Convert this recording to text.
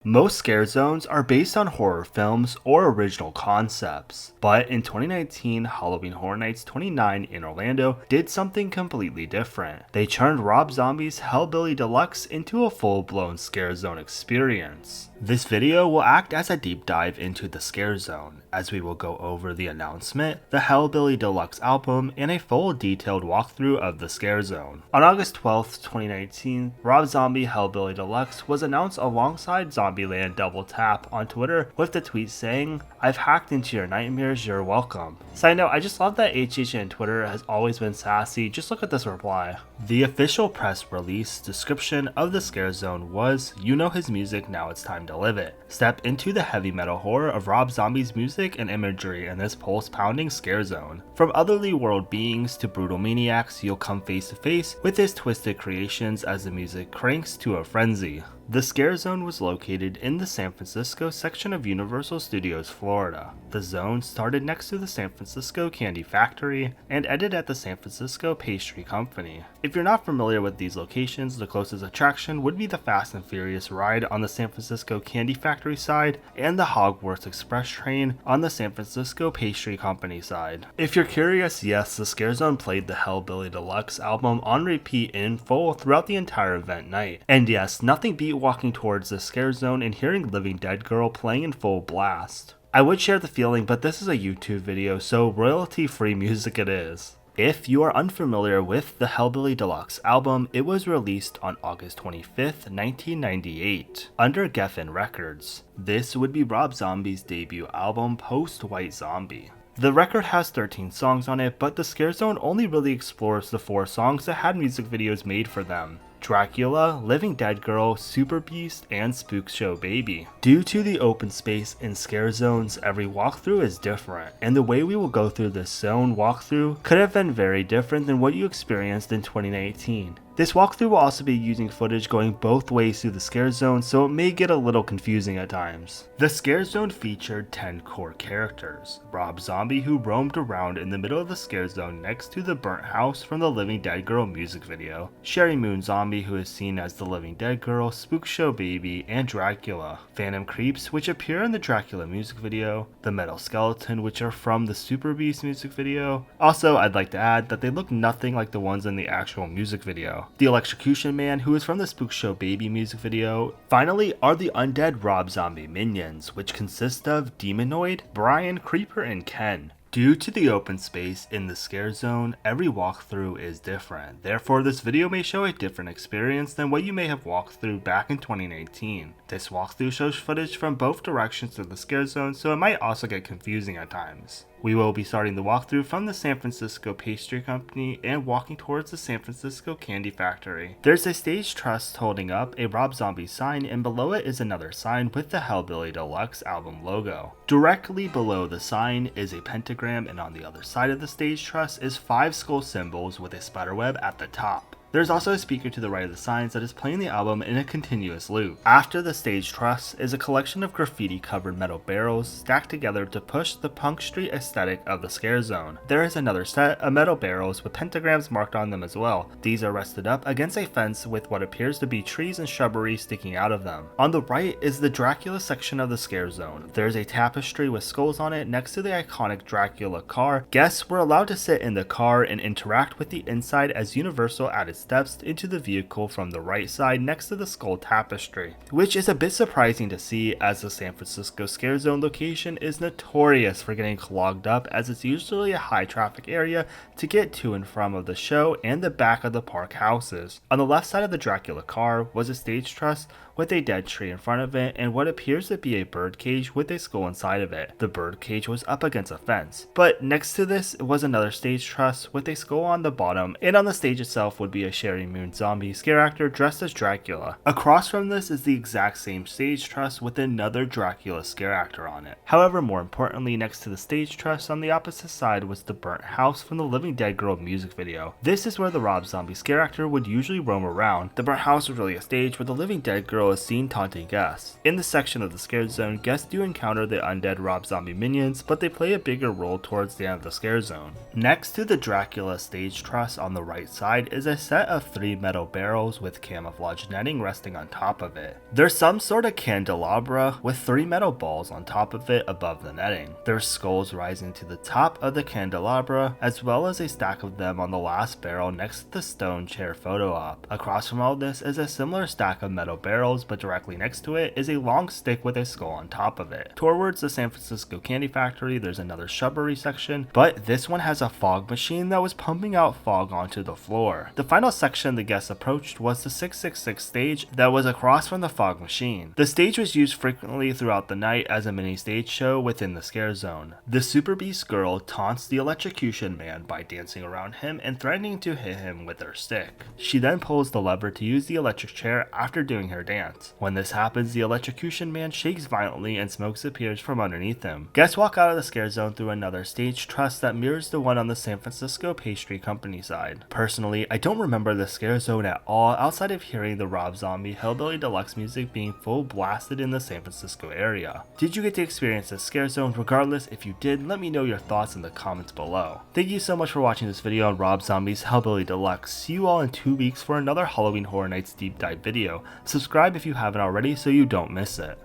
Most scare zones are based on horror films or original concepts, but in 2019, Halloween Horror Nights 29 in Orlando did something completely different. They turned Rob Zombie's Hellbilly Deluxe into a full-blown scare zone experience. This video will act as a deep dive into the scare zone, as we will go over the announcement, the Hellbilly Deluxe album, and a full detailed walkthrough of the scare zone. On August 12th, 2019, Rob Zombie Hellbilly Deluxe was announced alongside Zombieland Double Tap on Twitter with the tweet saying, "I've hacked into your nightmares, you're welcome." Side note, I just love that HHN Twitter has always been sassy, just look at this reply. The official press release description of the scare zone was, "You know his music, now it's time to live it. Step into the heavy metal horror of Rob Zombie's music and imagery in this pulse-pounding scare zone. From otherly world beings to brutal maniacs, you'll come face to face with his twisted creations as the music cranks to a frenzy." The scare zone was located in the San Francisco section of Universal Studios, Florida. The zone started next to the San Francisco Candy Factory and ended at the San Francisco Pastry Company. If you're not familiar with these locations, the closest attraction would be the Fast and Furious ride on the San Francisco Candy Factory side and the Hogwarts Express train on the San Francisco Pastry Company side. If you're curious, yes, the scare zone played the Hellbilly Deluxe album on repeat in full throughout the entire event night. And yes, nothing beat walking towards the scare zone and hearing Living Dead Girl playing in full blast. I would share the feeling, but this is a YouTube video, so royalty-free music it is. If you are unfamiliar with the Hellbilly Deluxe album, it was released on August 25th, 1998, under Geffen Records. This would be Rob Zombie's debut album post-White Zombie. The record has 13 songs on it, but the scare zone only really explores the 4 songs that had music videos made for them: Dracula, Living Dead Girl, Super Beast, and Spook Show Baby. Due to the open space in scare zones, every walkthrough is different, and the way we will go through this zone walkthrough could have been very different than what you experienced in 2019. This walkthrough will also be using footage going both ways through the scare zone, so it may get a little confusing at times. The scare zone featured 10 core characters. Rob Zombie, who roamed around in the middle of the scare zone next to the burnt house from the Living Dead Girl music video. Sherry Moon Zombie, who is seen as the Living Dead Girl, Spook Show Baby, and Dracula. Phantom Creeps, which appear in the Dracula music video. The Metal Skeleton, which are from the Super Beast music video. Also, I'd like to add that they look nothing like the ones in the actual music video. The Electrocution Man, who is from the Spook Show Baby music video. Finally are the undead Rob Zombie minions, which consist of Demonoid, Brian, Creeper, and Ken. Due to the open space in the scare zone, every walkthrough is different. Therefore, this video may show a different experience than what you may have walked through back in 2019. This walkthrough shows footage from both directions of the scare zone, so it might also get confusing at times. We will be starting the walkthrough from the San Francisco Pastry Company and walking towards the San Francisco Candy Factory. There's a stage truss holding up a Rob Zombie sign, and below it is another sign with the Hellbilly Deluxe album logo. Directly below the sign is a pentagram, and on the other side of the stage truss is 5 skull symbols with a spiderweb at the top. There's also a speaker to the right of the signs that is playing the album in a continuous loop. After the stage truss is a collection of graffiti-covered metal barrels stacked together to push the punk street aesthetic of the scare zone. There is another set of metal barrels with pentagrams marked on them as well. These are rested up against a fence with what appears to be trees and shrubbery sticking out of them. On the right is the Dracula section of the scare zone. There's a tapestry with skulls on it next to the iconic Dracula car. Guests were allowed to sit in the car and interact with the inside as Universal added steps into the vehicle from the right side next to the skull tapestry, which is a bit surprising to see as the San Francisco scare zone location is notorious for getting clogged up, as it's usually a high traffic area to get to and from of the show and the back of the park houses. On the left side of the Dracula car was a stage truss with a dead tree in front of it and what appears to be a bird cage with a skull inside of it. The bird cage was up against a fence, but next to this was another stage truss with a skull on the bottom, and on the stage itself would be a Sherry Moon Zombie scare actor dressed as Dracula. Across from this is the exact same stage truss with another Dracula scare actor on it. However, more importantly, next to the stage truss on the opposite side was the burnt house from the Living Dead Girl music video. This is where the Rob Zombie scare actor would usually roam around. The burnt house was really a stage where the Living Dead Girl girl is seen taunting guests. In this section of the Scarezone, guests do encounter the undead Rob Zombie minions, but they play a bigger role towards the end of the Scarezone. Next to the Dracula stage truss on the right side is a set of 3 metal barrels with camouflage netting resting on top of it. There's some sort of candelabra with 3 metal balls on top of it above the netting. There's skulls rising to the top of the candelabra, as well as a stack of them on the last barrel next to the stone chair photo op. Across from all this is a similar stack of metal barrels, but directly next to it is a long stick with a skull on top of it. Towards the San Francisco Candy Factory, there's another shrubbery section, but this one has a fog machine that was pumping out fog onto the floor. The final section the guests approached was the 666 stage that was across from the fog machine. The stage was used frequently throughout the night as a mini stage show within the Scarezone. The Super Beast girl taunts the electrocution man by dancing around him and threatening to hit him with her stick. She then pulls the lever to use the electric chair after doing her dance. When this happens, the electrocution man shakes violently and smoke appears from underneath him. Guests walk out of the Scarezone through another stage truss that mirrors the one on the San Francisco Pastry Company side. Personally, I don't remember the Scarezone at all outside of hearing the Rob Zombie Hellbilly Deluxe music being full blasted in the San Francisco area. Did you get to experience the Scarezone? Regardless, if you did, let me know your thoughts in the comments below. Thank you so much for watching this video on Rob Zombie's Hellbilly Deluxe. See you all in 2 weeks for another Halloween Horror Nights deep dive video. Subscribe if you haven't already so you don't miss it.